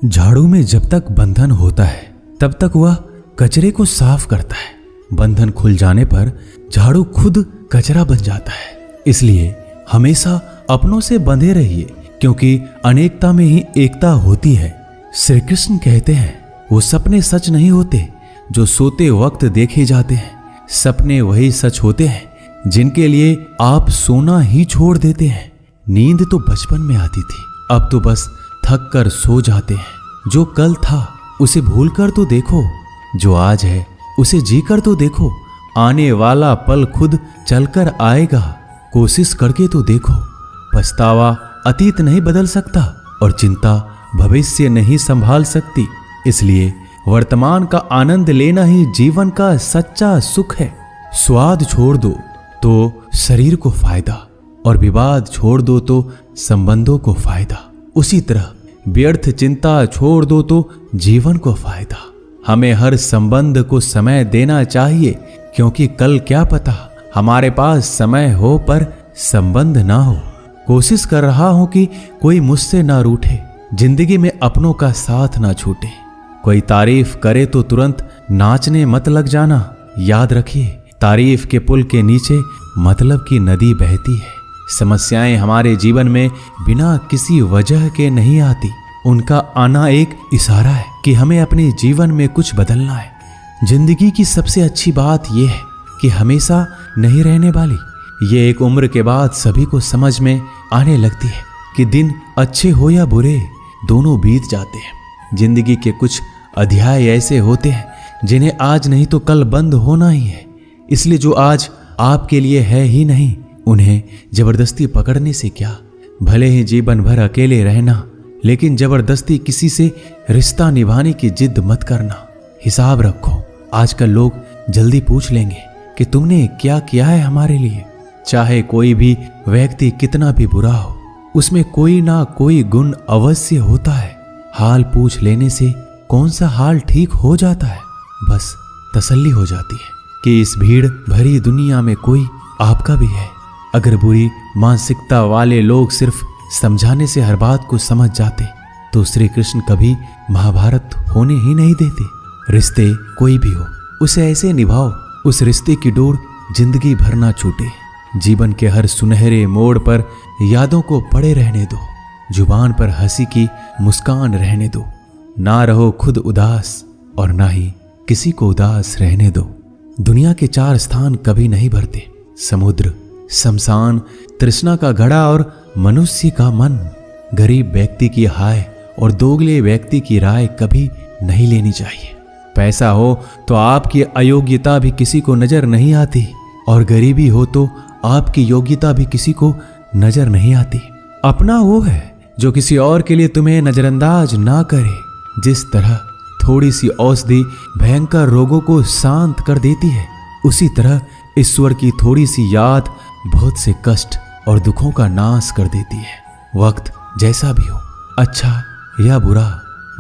झाड़ू में जब तक बंधन होता है तब तक वह कचरे को साफ करता है। बंधन खुल जाने पर झाड़ू खुद कचरा बन जाता है। इसलिए हमेशा अपनों से बंधे रहिए, क्योंकि अनेकता में ही एकता होती है। श्री कृष्ण कहते हैं, वो सपने सच नहीं होते जो सोते वक्त देखे जाते हैं। सपने वही सच होते हैं जिनके लिए आप सोना ही छोड़ देते हैं। नींद तो बचपन में आती थी, अब तो बस थक कर सो जाते हैं। जो कल था उसे भूल कर तो देखो, जो आज है उसे जी कर तो देखो। आने वाला पल खुद चलकर आएगा, कोशिश करके तो देखो। पछतावा अतीत नहीं बदल सकता और चिंता भविष्य नहीं संभाल सकती। इसलिए वर्तमान का आनंद लेना ही जीवन का सच्चा सुख है। स्वाद छोड़ दो तो शरीर को फायदा, और विवाद छोड़ दो तो संबंधों को फायदा। उसी तरह व्यर्थ चिंता छोड़ दो तो जीवन को फायदा। हमें हर संबंध को समय देना चाहिए, क्योंकि कल क्या पता हमारे पास समय हो पर संबंध ना हो। कोशिश कर रहा हूं कि कोई मुझसे ना रूठे, जिंदगी में अपनों का साथ ना छूटे। कोई तारीफ करे तो तुरंत नाचने मत लग जाना। याद रखिए, तारीफ के पुल के नीचे मतलब की नदी बहती है। समस्याएं हमारे जीवन में बिना किसी वजह के नहीं आती। उनका आना एक इशारा है कि हमें अपने जीवन में कुछ बदलना है। जिंदगी की सबसे अच्छी बात यह है कि हमेशा नहीं रहने वाली। ये एक उम्र के बाद सभी को समझ में आने लगती है कि दिन अच्छे हो या बुरे, दोनों बीत जाते हैं। जिंदगी के कुछ अध्याय ऐसे होते हैं जिन्हें आज नहीं तो कल बंद होना ही है। इसलिए जो आज आपके लिए है ही नहीं, उन्हें जबरदस्ती पकड़ने से क्या। भले ही जीवन भर अकेले रहना, लेकिन जबरदस्ती किसी से रिश्ता निभाने की जिद मत करना। हिसाब रखो, आजकल लोग जल्दी पूछ लेंगे कि तुमने क्या किया है हमारे लिए। चाहे कोई भी व्यक्ति कितना भी बुरा हो, उसमें कोई ना कोई गुण अवश्य होता है। हाल पूछ लेने से कौन सा हाल ठीक हो जाता है, बस तसल्ली हो जाती है कि इस भीड़ भरी दुनिया में कोई आपका भी है। अगर बुरी मानसिकता वाले लोग सिर्फ समझाने से हर बात को समझ जाते तो श्री कृष्ण कभी महाभारत होने ही नहीं देते। रिश्ते कोई भी हो, उसे ऐसे निभाओ उस रिश्ते की डोर जिंदगी भर ना छूटे। जीवन के हर सुनहरे मोड़ पर यादों को पड़े रहने दो। जुबान पर हंसी की मुस्कान रहने दो। ना रहो खुद उदास और ना ही किसी को उदास रहने दो। दुनिया के 4 स्थान कभी नहीं भरते, समुद्र, शमशान, तृष्णा का घड़ा और मनुष्य का मन। गरीब व्यक्ति की हाय और दोगले व्यक्ति की राय कभी नहीं लेनी चाहिए। पैसा हो तो आपकी अयोग्यता भी किसी को नजर नहीं आती, और गरीबी हो तो आपकी योग्यता भी किसी को नजर नहीं आती। अपना वो है जो किसी और के लिए तुम्हें नजरअंदाज ना करे। जिस तरह थोड़ी सी औषधि भयंकर रोगों को शांत कर देती है, उसी तरह ईश्वर की थोड़ी सी याद बहुत से कष्ट और दुखों का नाश कर देती है। वक्त जैसा भी हो, अच्छा या बुरा,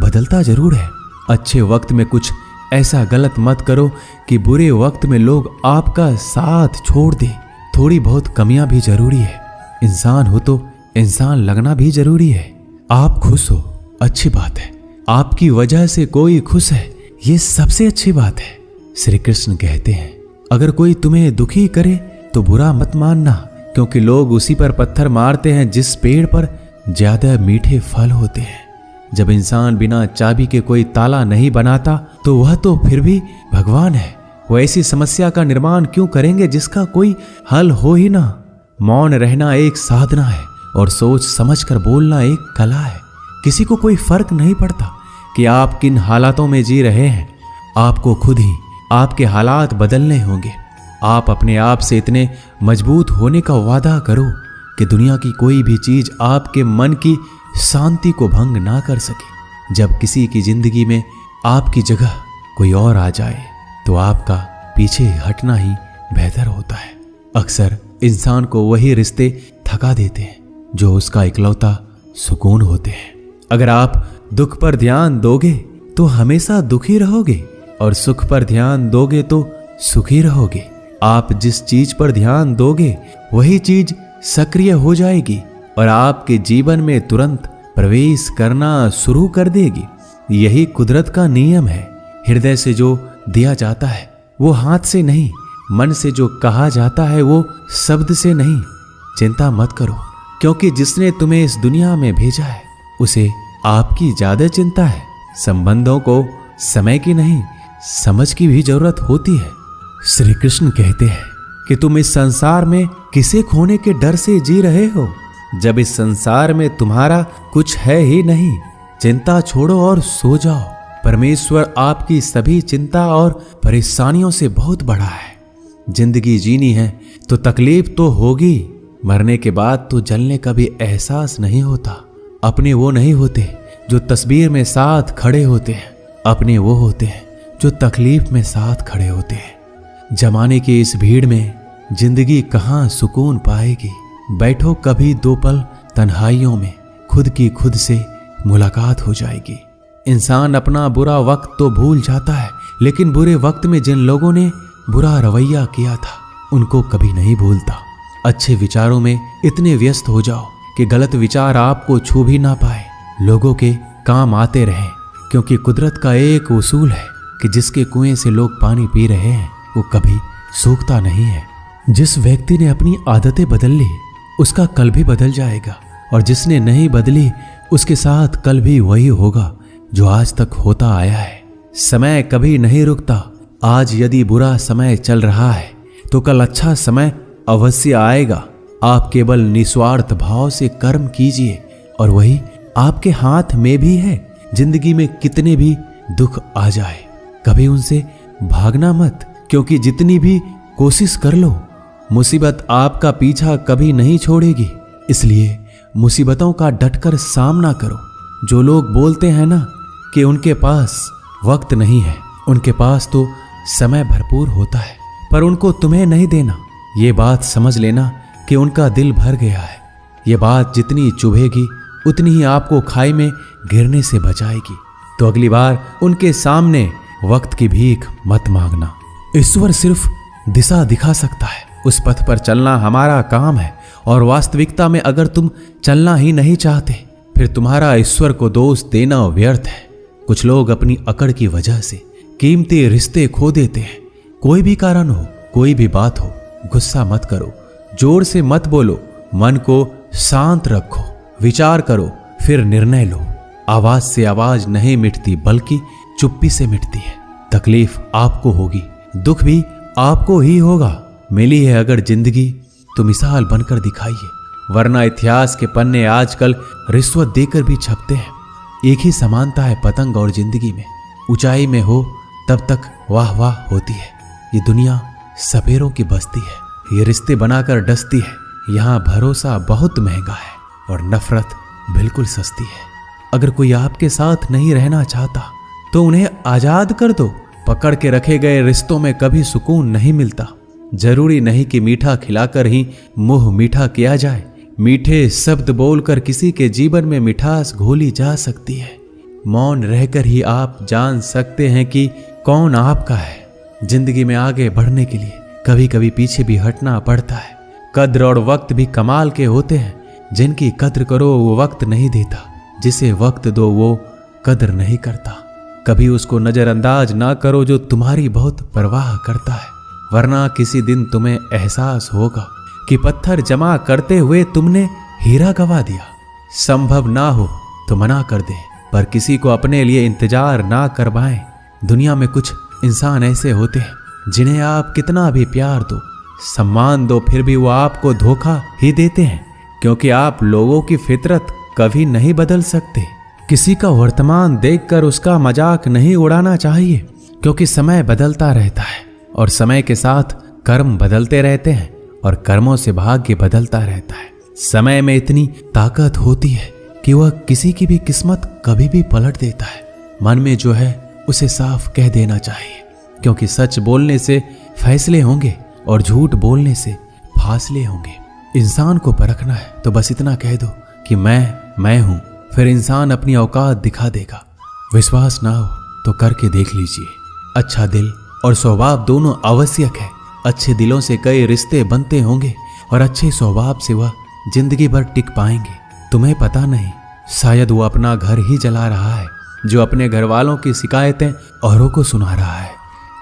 बदलता जरूर है। अच्छे वक्त में कुछ ऐसा गलत मत करो कि बुरे वक्त में लोग आपका साथ छोड़ दे। थोड़ी बहुत कमियां भी जरूरी है। इंसान हो तो इंसान लगना भी जरूरी है। आप खुश हो, अच्छी बात है। आपकी वजह से कोई खुश है, ये सबसे अच्छी बात है। श्री कृष्ण कहते हैं, अगर कोई तुम्हें दुखी करे तो बुरा मत मानना, क्योंकि लोग उसी पर पत्थर मारते हैं जिस पेड़ पर ज्यादा मीठे फल होते हैं। जब इंसान बिना चाबी के कोई ताला नहीं बनाता तो वह तो फिर भी भगवान है। वो ऐसी समस्या का निर्माण क्यों करेंगे जिसका कोई हल हो ही ना। मौन रहना एक साधना है और सोच समझकर बोलना एक कला है। किसी को कोई फर्क नहीं पड़ता कि आप किन हालातों में जी रहे हैं। आपको खुद ही आपके हालात बदलने होंगे। आप अपने आप से इतने मजबूत होने का वादा करो कि दुनिया की कोई भी चीज आपके मन की शांति को भंग ना कर सके। जब किसी की जिंदगी में आपकी जगह कोई और आ जाए तो आपका पीछे हटना ही बेहतर होता है। अक्सर इंसान को वही रिश्ते थका देते हैं जो उसका इकलौता सुकून होते हैं। अगर आप दुख पर ध्यान दोगे तो हमेशा दुखी रहोगे, और सुख पर ध्यान दोगे तो सुखी रहोगे। आप जिस चीज पर ध्यान दोगे वही चीज सक्रिय हो जाएगी और आपके जीवन में तुरंत प्रवेश करना शुरू कर देगी। यही कुदरत का नियम है। हृदय से जो दिया जाता है वो हाथ से नहीं, मन से जो कहा जाता है वो शब्द से नहीं। चिंता मत करो, क्योंकि जिसने तुम्हें इस दुनिया में भेजा है उसे आपकी ज्यादा चिंता है। संबंधों को समय की नहीं, समझ की भी जरूरत होती है। श्री कृष्ण कहते हैं कि तुम इस संसार में किसे खोने के डर से जी रहे हो, जब इस संसार में तुम्हारा कुछ है ही नहीं। चिंता छोड़ो और सो जाओ। परमेश्वर आपकी सभी चिंता और परेशानियों से बहुत बड़ा है। जिंदगी जीनी है तो तकलीफ तो होगी। मरने के बाद तो जलने का भी एहसास नहीं होता। अपने वो नहीं होते जो तस्वीर में साथ खड़े होते हैं, अपने वो होते हैं जो तकलीफ में साथ खड़े होते हैं। जमाने की इस भीड़ में जिंदगी कहाँ सुकून पाएगी। बैठो कभी दो पल तन्हाइयों में, खुद की खुद से मुलाकात हो जाएगी। इंसान अपना बुरा वक्त तो भूल जाता है, लेकिन बुरे वक्त में जिन लोगों ने बुरा रवैया किया था उनको कभी नहीं भूलता। अच्छे विचारों में इतने व्यस्त हो जाओ कि गलत विचार आपको छू भी ना पाए। लोगों के काम आते रहें, क्योंकि कुदरत का एक उसूल है कि जिसके कुएं से लोग पानी पी रहे हैं वो कभी सूखता नहीं है। जिस व्यक्ति ने अपनी आदतें बदल ली उसका कल भी बदल जाएगा, और जिसने नहीं बदली उसके साथ कल भी वही होगा जो आज तक होता आया है। समय कभी नहीं रुकता। आज यदि बुरा समय चल रहा है तो कल अच्छा समय अवश्य आएगा। आप केवल निस्वार्थ भाव से कर्म कीजिए और वही आपके हाथ में भी है। जिंदगी में कितने भी दुख आ जाए कभी उनसे भागना मत, क्योंकि जितनी भी कोशिश कर लो मुसीबत आपका पीछा कभी नहीं छोड़ेगी। इसलिए मुसीबतों का डटकर सामना करो। जो लोग बोलते हैं ना कि उनके पास वक्त नहीं है, उनके पास तो समय भरपूर होता है, पर उनको तुम्हें नहीं देना। ये बात समझ लेना कि उनका दिल भर गया है। ये बात जितनी चुभेगी उतनी ही आपको खाई में गिरने से बचाएगी। तो अगली बार उनके सामने वक्त की भीख मत मांगना। ईश्वर सिर्फ दिशा दिखा सकता है, उस पथ पर चलना हमारा काम है। और वास्तविकता में अगर तुम चलना ही नहीं चाहते फिर तुम्हारा ईश्वर को दोष देना व्यर्थ है। कुछ लोग अपनी अकड़ की वजह से कीमती रिश्ते खो देते हैं। कोई भी कारण हो, कोई भी बात हो, गुस्सा मत करो, जोर से मत बोलो, मन को शांत रखो, विचार करो, फिर निर्णय लो। आवाज से आवाज नहीं मिटती बल्कि चुप्पी से मिटती है। तकलीफ आपको होगी, दुख भी आपको ही होगा। मिली है अगर जिंदगी तो मिसाल बनकर दिखाइए, वरना इतिहास के पन्ने आजकल रिश्वत देकर भी छपते हैं। एक ही समानता है पतंग और जिंदगी में। ऊंचाई में हो तब तक वाह वाह होती है। ये दुनिया सपेरों की बस्ती है, ये रिश्ते बनाकर डसती है। यहाँ भरोसा बहुत महंगा है और नफरत बिल्कुल सस्ती है। अगर कोई आपके साथ नहीं रहना चाहता तो उन्हें आजाद कर दो। पकड़ के रखे गए रिश्तों में कभी सुकून नहीं मिलता। जरूरी नहीं कि मीठा खिलाकर ही मुंह मीठा किया जाए। मीठे शब्द बोलकर किसी के जीवन में मिठास घोली जा सकती है। मौन रहकर ही आप जान सकते हैं कि कौन आपका है। जिंदगी में आगे बढ़ने के लिए कभी कभी पीछे भी हटना पड़ता है। कद्र और वक्त भी कमाल के होते हैं। जिनकी कद्र करो वो वक्त नहीं देता, जिसे वक्त दो वो कद्र नहीं करता। कभी उसको नजरअंदाज ना करो जो तुम्हारी बहुत परवाह करता है, वरना किसी दिन तुम्हें एहसास होगा कि पत्थर जमा करते हुए तुमने हीरा गवा दिया। संभव ना हो तो मना कर दे, पर किसी को अपने लिए इंतजार ना करवाएं। दुनिया में कुछ इंसान ऐसे होते हैं जिन्हें आप कितना भी प्यार दो, सम्मान दो, फिर भी वो आपको धोखा ही देते हैं, क्योंकि आप लोगों की फितरत कभी नहीं बदल सकते। किसी का वर्तमान देखकर उसका मजाक नहीं उड़ाना चाहिए, क्योंकि समय बदलता रहता है और समय के साथ कर्म बदलते रहते हैं और कर्मों से भाग्य बदलता रहता है। समय में इतनी ताकत होती है कि वह किसी की भी किस्मत कभी भी पलट देता है। मन में जो है उसे साफ कह देना चाहिए, क्योंकि सच बोलने से फैसले होंगे और झूठ बोलने से फासले होंगे। इंसान को परखना है तो बस इतना कह दो कि मैं हूं, फिर इंसान अपनी औकात दिखा देगा। विश्वास ना हो तो करके देख लीजिए। अच्छा दिल और स्वभाव दोनों आवश्यक है। अच्छे दिलों से कई रिश्ते बनते होंगे और अच्छे स्वभाव से वह जिंदगी भर टिक पाएंगे। तुम्हें पता नहीं शायद वो अपना घर ही जला रहा है, जो अपने घर वालों की शिकायतें औरों को सुना रहा है।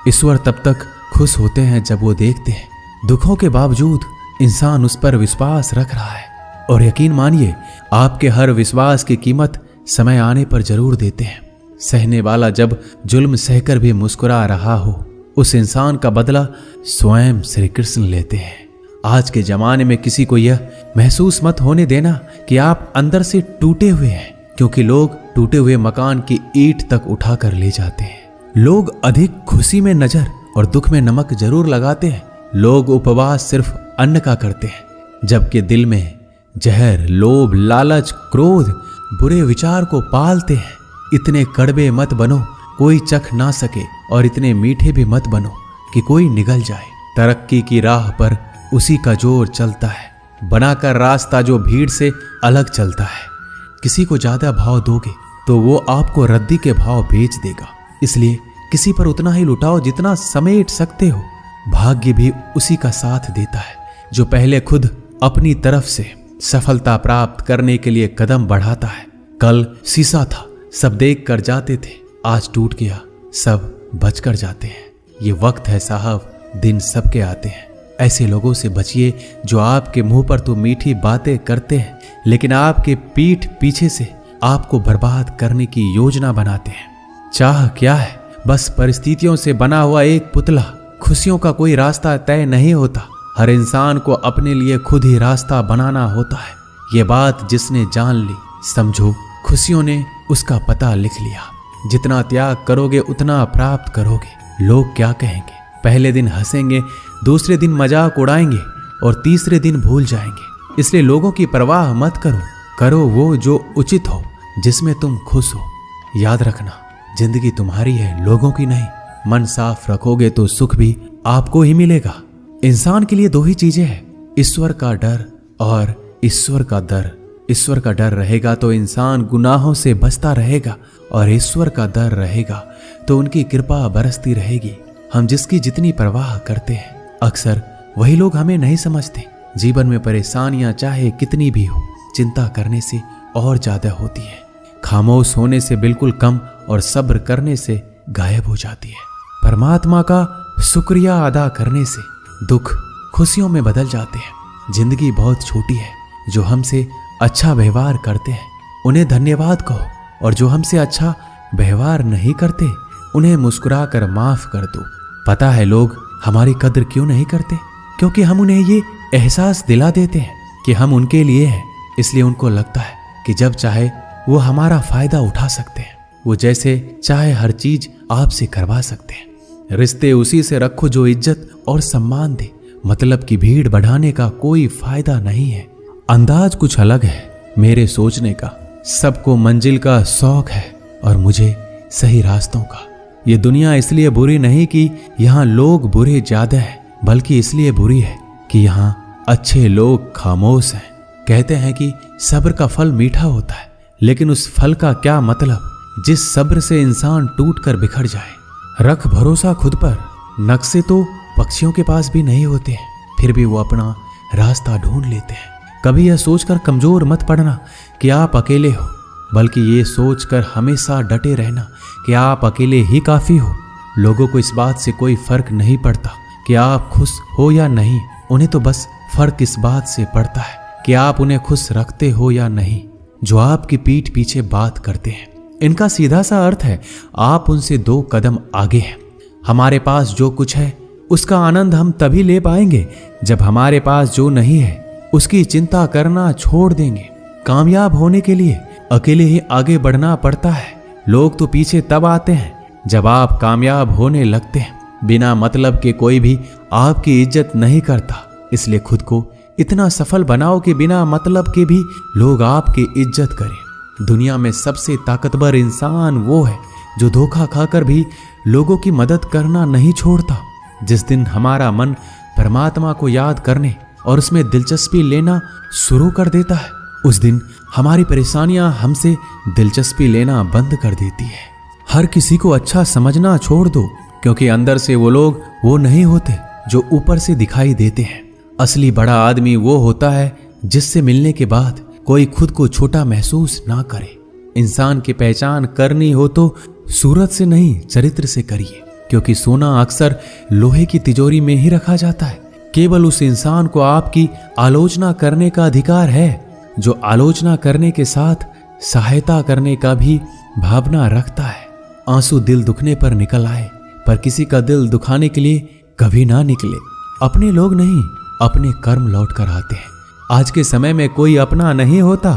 ईश्वर तब तक खुश होते हैं जब वो देखते हैं दुखों के बावजूद इंसान उस पर विश्वास रख रहा है। और यकीन मानिए, आपके हर विश्वास की कीमत समय आने पर जरूर देते हैं। सहने वाला जब जुल्म सहकर भी मुस्कुरा रहा हो, उस इंसान का बदला स्वयं श्री कृष्ण लेते हैं। आज के जमाने में किसी को यह महसूस मत होने देना कि आप अंदर से टूटे हुए हैं, क्योंकि लोग टूटे हुए मकान की ईंट तक उठाकर ले जाते हैं। लोग अधिक खुशी में नजर और दुख में नमक जरूर लगाते हैं। लोग उपवास सिर्फ अन्न का करते हैं, जबकि दिल में जहर, लोभ, लालच, क्रोध, बुरे विचार को पालते हैं। इतने कड़वे मत बनो कोई चख ना सके, और इतने मीठे भी मत बनो कि कोई निगल जाए। तरक्की की राह पर उसी का जोर चलता है, बनाकर रास्ता जो भीड़ से अलग चलता है। किसी को ज्यादा भाव दोगे तो वो आपको रद्दी के भाव बेच देगा। इसलिए किसी पर उतना ही लुटाओ जितना समेट सकते हो। भाग्य भी उसी का साथ देता है जो पहले खुद अपनी तरफ से सफलता प्राप्त करने के लिए कदम बढ़ाता है। कल शीशा था, सब देख कर जाते थे, आज टूट गया, सब बचकर जाते हैं। ये वक्त है साहब, दिन सबके आते हैं। ऐसे लोगों से बचिए जो आपके मुंह पर तो मीठी बातें करते हैं, लेकिन आपके पीठ पीछे से आपको बर्बाद करने की योजना बनाते हैं। चाह क्या है? बस परिस्थितियों से बना हुआ एक पुतला। खुशियों का कोई रास्ता तय नहीं होता, हर इंसान को अपने लिए खुद ही रास्ता बनाना होता है। ये बात जिसने जान ली, समझो खुशियों ने उसका पता लिख लिया। जितना त्याग करोगे उतना प्राप्त करोगे। लोग क्या कहेंगे? पहले दिन हंसेंगे, दूसरे दिन मजाक उड़ाएंगे और तीसरे दिन भूल जाएंगे। इसलिए लोगों की परवाह मत करो, करो वो जो उचित हो, जिसमें तुम खुश हो। याद रखना, जिंदगी तुम्हारी है, लोगों की नहीं। मन साफ रखोगे तो सुख भी आपको ही मिलेगा। इंसान के लिए दो ही चीजें हैं, ईश्वर का डर और ईश्वर का दर। ईश्वर का डर रहेगा तो इंसान गुनाहों से बचता रहेगा, और ईश्वर का डर रहेगा तो उनकी कृपा बरसती रहेगी। हम जिसकी जितनी परवाह करते हैं, अक्सर वही लोग हमें नहीं समझते। जीवन में परेशानियां चाहे कितनी भी हो, चिंता करने से और ज्यादा होती है। खामोश होने से बिल्कुल कम और सब्र करने से गायब हो जाती है। परमात्मा का शुक्रिया अदा करने से दुख खुशियों में बदल जाते हैं। जिंदगी बहुत छोटी है, जो हमसे अच्छा व्यवहार करते हैं उन्हें धन्यवाद कहो, और जो हमसे अच्छा व्यवहार नहीं करते उन्हें मुस्कुरा कर माफ कर दो। पता है लोग हमारी कदर क्यों नहीं करते? क्योंकि हम उन्हें ये एहसास दिला देते हैं कि हम उनके लिए हैं। इसलिए उनको लगता है कि जब चाहे वो हमारा फायदा उठा सकते हैं, वो जैसे चाहे हर चीज आपसे करवा सकते हैं। रिश्ते उसी से रखो जो इज्जत और सम्मान दे। मतलब की भीड़ बढ़ाने का कोई फायदा नहीं है। अंदाज कुछ अलग है मेरे सोचने का। सबको मंजिल का शौक है और मुझे सही रास्तों का। ये दुनिया इसलिए बुरी नहीं कि यहाँ लोग बुरे ज्यादा हैं, बल्कि इसलिए बुरी है कि यहाँ अच्छे लोग खामोश हैं। कहते हैं कि सब्र का फल मीठा होता है, लेकिन उस फल का क्या मतलब जिस सब्र से इंसान टूट कर बिखर जाए। रख भरोसा खुद पर। नक्शे तो पक्षियों के पास भी नहीं होते हैं, फिर भी वो अपना रास्ता ढूंढ लेते हैं। कभी यह सोचकर कमजोर मत पड़ना कि आप अकेले हो, बल्कि ये सोचकर हमेशा डटे रहना कि आप अकेले ही काफी हो। लोगों को इस बात से कोई फर्क नहीं पड़ता कि आप खुश हो या नहीं। उन्हें तो बस फर्क इस बात से पड़ता है कि आप उन्हें खुश रखते हो या नहीं, जो आपकी पीठ पीछे बात करते हैं। इनका सीधा सा अर्थ है, आप उनसे 2 कदम आगे हैं। हमारे पास जो कुछ है उसका आनंद हम तभी ले पाएंगे जब हमारे पास जो नहीं है उसकी चिंता करना छोड़ देंगे। कामयाब होने के लिए अकेले ही आगे बढ़ना पड़ता है। लोग तो पीछे तब आते हैं जब आप कामयाब होने लगते हैं। बिना मतलब के कोई भी आपकी इज्जत नहीं करता, इसलिए खुद को इतना सफल बनाओ कि बिना मतलब के भी लोग आपकी इज्जत करें। दुनिया में सबसे ताकतवर इंसान वो है जो धोखा खाकर भी लोगों की मदद करना नहीं छोड़ता। जिस दिन हमारा मन परमात्मा को याद करने और उसमें दिलचस्पी लेना शुरू कर देता है, उस दिन हमारी परेशानियां हमसे दिलचस्पी लेना बंद कर देती है। हर किसी को अच्छा समझना छोड़ दो, क्योंकि अंदर से वो लोग वो नहीं होते जो ऊपर से दिखाई देते हैं। असली बड़ा आदमी वो होता है जिससे मिलने के बाद कोई खुद को छोटा महसूस ना करे। इंसान की पहचान करनी हो तो सूरत से नहीं, चरित्र से करिए, क्योंकि सोना अक्सर लोहे की तिजोरी में ही रखा जाता है। केवल उस इंसान को आपकी आलोचना करने का अधिकार है जो आलोचना करने के साथ सहायता करने का भी भावना रखता है। आंसू दिल दुखने पर निकल आए, पर किसी का दिल दुखाने के लिए कभी ना निकले। अपने लोग नहीं, अपने कर्म लौट कर आते हैं। आज के समय में कोई अपना नहीं होता।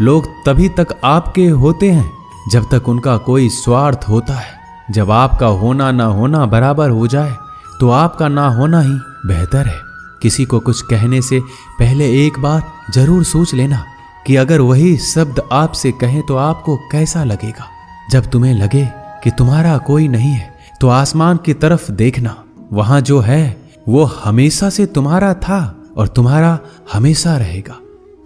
लोग तभी तक आपके होते हैं जब तक उनका कोई स्वार्थ होता है। जब आपका होना ना होना बराबर हो जाए तो आपका ना होना ही बेहतर है। किसी को कुछ कहने से पहले एक बार जरूर सोच लेना कि अगर वही शब्द आपसे कहें तो आपको कैसा लगेगा। जब तुम्हें लगे कि तुम्हारा कोई नहीं है तो आसमान की तरफ देखना, वहां जो है वो हमेशा से तुम्हारा था और तुम्हारा हमेशा रहेगा।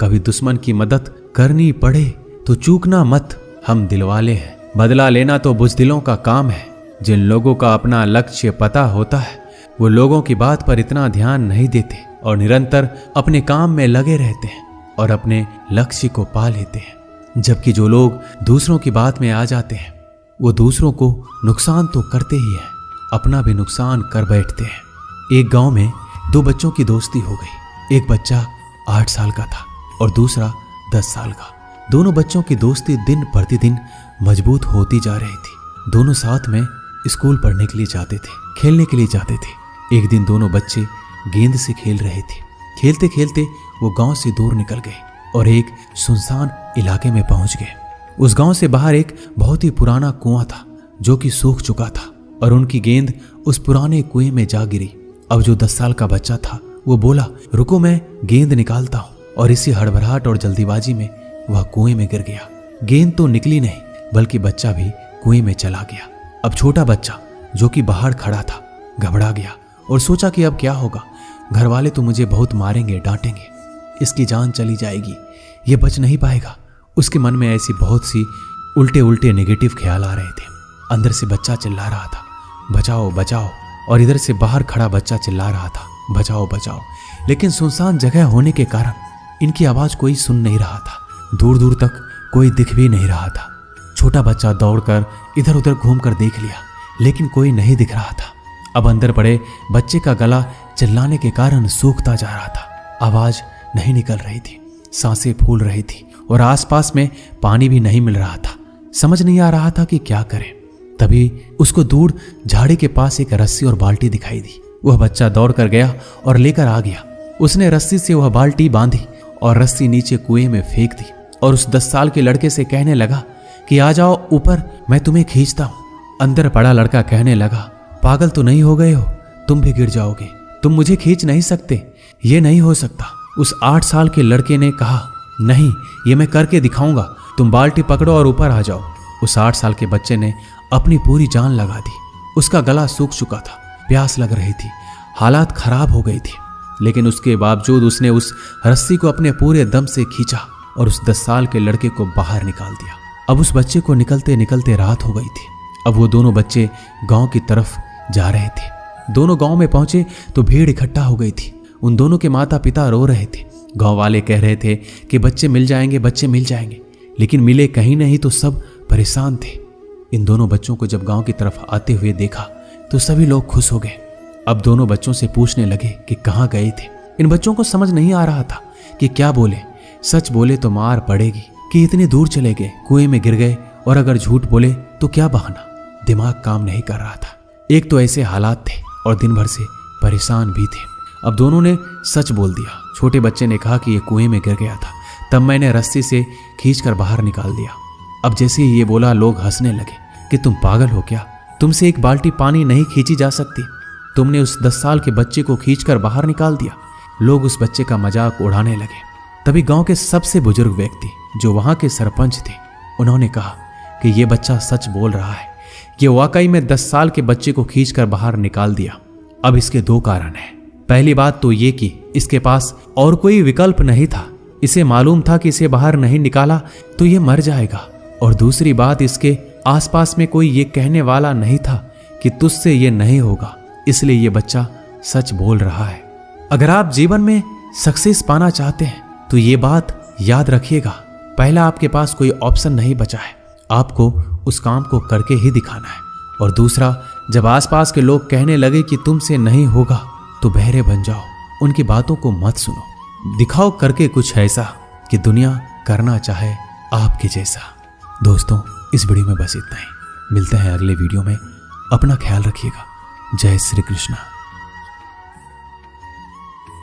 कभी दुश्मन की मदद करनी पड़े तो चूकना मत, हम दिलवाले हैं। बदला लेना तो बुज़दिलों का काम है। जिन लोगों का अपना लक्ष्य पता होता है वो लोगों की बात पर इतना ध्यान नहीं देते और निरंतर अपने काम में लगे रहते हैं और अपने लक्ष्य को पा लेते हैं। जबकि जो लोग दूसरों की बात में आ जाते हैं वो दूसरों को नुकसान तो करते ही हैं, अपना भी नुकसान कर बैठते हैं। एक गांव में दो बच्चों की दोस्ती हो गई। एक बच्चा 8 साल का था और दूसरा 10 साल का। दोनों बच्चों की दोस्ती दिन प्रतिदिन मजबूत होती जा रही थी। दोनों साथ में स्कूल पढ़ने के लिए जाते थे, खेलने के लिए जाते थे। एक दिन दोनों बच्चे गेंद से खेल रहे थे। खेलते खेलते वो गांव से दूर निकल गए और एक सुनसान इलाके में पहुंच गए। उस गांव से बाहर एक बहुत ही पुराना कुआं था जो कि सूख चुका था और उनकी गेंद उस पुराने कुएं में जा गिरी। अब जो 10 साल का बच्चा था वो बोला, रुको मैं गेंद निकालता हूं, और इसी हड़बड़ाहट और जल्दीबाजी में वह कुएं में गिर गया। गेंद तो निकली नहीं बल्कि बच्चा भी कुएं में चला गया। अब छोटा बच्चा जो कि बाहर खड़ा था घबरा गया और सोचा कि अब क्या होगा। घर वाले तो मुझे बहुत मारेंगे, डांटेंगे, इसकी जान चली जाएगी, ये बच नहीं पाएगा। उसके मन में ऐसी बहुत सी उल्टे उल्टे नेगेटिव ख्याल आ रहे थे। अंदर से बच्चा चिल्ला रहा था, बचाओ बचाओ, और इधर से बाहर खड़ा बच्चा चिल्ला रहा था, बचाओ बचाओ। लेकिन सुनसान जगह होने के कारण इनकी आवाज कोई सुन नहीं रहा था। दूर दूर तक कोई दिख भी नहीं रहा था। छोटा बच्चा दौड़कर इधर उधर घूमकर देख लिया, लेकिन कोई नहीं दिख रहा था। अब अंदर पड़े बच्चे का गला चिल्लाने के कारण सूखता जा रहा था। आवाज नहीं निकल रही थी, सांसें फूल रही थी और आसपास में पानी भी नहीं मिल रहा था। समझ नहीं आ रहा था कि क्या करें। तभी उसको दूर झाड़ी के पास एक रस्सी और बाल्टी दिखाई दी। वह बच्चा दौड़ कर गया और लेकर आ गया। उसने रस्सी से वह बाल्टी बांधी और रस्सी नीचे कुएं में फेंक दी और उस 10 साल के लड़के से कहने लगा कि आ जाओ ऊपर, मैं तुम्हें खींचता हूं। अंदर पड़ा लड़का कहने लगा, पागल तो नहीं हो गए हो, तुम भी गिर जाओगे, तुम मुझे खींच नहीं सकते, ये नहीं हो सकता। उस 8 साल के लड़के ने कहा, नहीं, ये मैं करके दिखाऊंगा, तुम बाल्टी पकड़ो और ऊपर आ जाओ। उस 8 साल के बच्चे ने अपनी पूरी जान लगा दी। उसका गला सूख चुका था, प्यास लग रही थी, हालात खराब हो गई थी, लेकिन उसके बावजूद उसने उस रस्सी को अपने पूरे दम से खींचा और उस 10 साल के लड़के को बाहर निकाल दिया। अब उस बच्चे को निकलते निकलते रात हो गई थी। अब वो दोनों बच्चे गांव की तरफ जा रहे थे। दोनों गांव में पहुंचे तो भीड़ इकट्ठा हो गई थी। उन दोनों के माता पिता रो रहे थे। गांव वाले कह रहे थे कि बच्चे मिल जाएंगे, बच्चे मिल जाएंगे, लेकिन मिले कहीं नहीं तो सब परेशान थे। इन दोनों बच्चों को जब गांव की तरफ आते हुए देखा तो सभी लोग खुश हो गए। अब दोनों बच्चों से पूछने लगे कि कहाँ गए थे। इन बच्चों को समझ नहीं आ रहा था कि क्या बोले। सच बोले तो मार पड़ेगी कि इतनी दूर चले गए, कुएं में गिर गए, और अगर झूठ बोले तो क्या बहाना। दिमाग काम नहीं कर रहा था। एक तो ऐसे हालात थे और दिन भर से परेशान भी थे। अब दोनों ने सच बोल दिया। छोटे बच्चे ने कहा कि ये कुएं में गिर गया था, तब मैंने रस्सी से खींचकर बाहर निकाल दिया। अब जैसे ही ये बोला लोग हंसने लगे कि तुम पागल हो क्या, तुमसे एक बाल्टी पानी नहीं खींची जा सकती, तुमने उस 10 साल के बच्चे को खींचकर बाहर निकाल दिया। लोग उस बच्चे का मजाक उड़ाने लगे। तभी गांव के सबसे बुजुर्ग व्यक्ति जो वहां के सरपंच थे, उन्होंने कहा कि ये बच्चा सच बोल रहा है, ये वाकई में 10 साल के बच्चे को खींचकर बाहर निकाल दिया। अब इसके 2 कारण हैं। पहली बात तो ये कि इसके पास और कोई विकल्प नहीं था। इसे मालूम था कि इसे बाहर नहीं निकाला तो ये मर जाएगा। और दूसरी बात, इसके आसपास में कोई ये कहने वाला नहीं था कि तुझसे ये नहीं होगा, इसलिए ये बच्चा सच बोल रहा है। अगर आप जीवन में सक्सेस पाना चाहते हैं तो ये बात याद रखिएगा, पहला आपके पास कोई ऑप्शन नहीं बचा है, आपको उस काम को करके ही दिखाना है। और दूसरा, जब आसपास के लोग कहने लगे कि तुमसे नहीं होगा तो बहरे बन जाओ, उनकी बातों को मत सुनो, दिखाओ करके कुछ ऐसा कि दुनिया करना चाहे आपके जैसा। दोस्तों, इस वीडियो में बस इतना ही। मिलते हैं अगले वीडियो में। अपना ख्याल रखिएगा। जय श्री कृष्णा।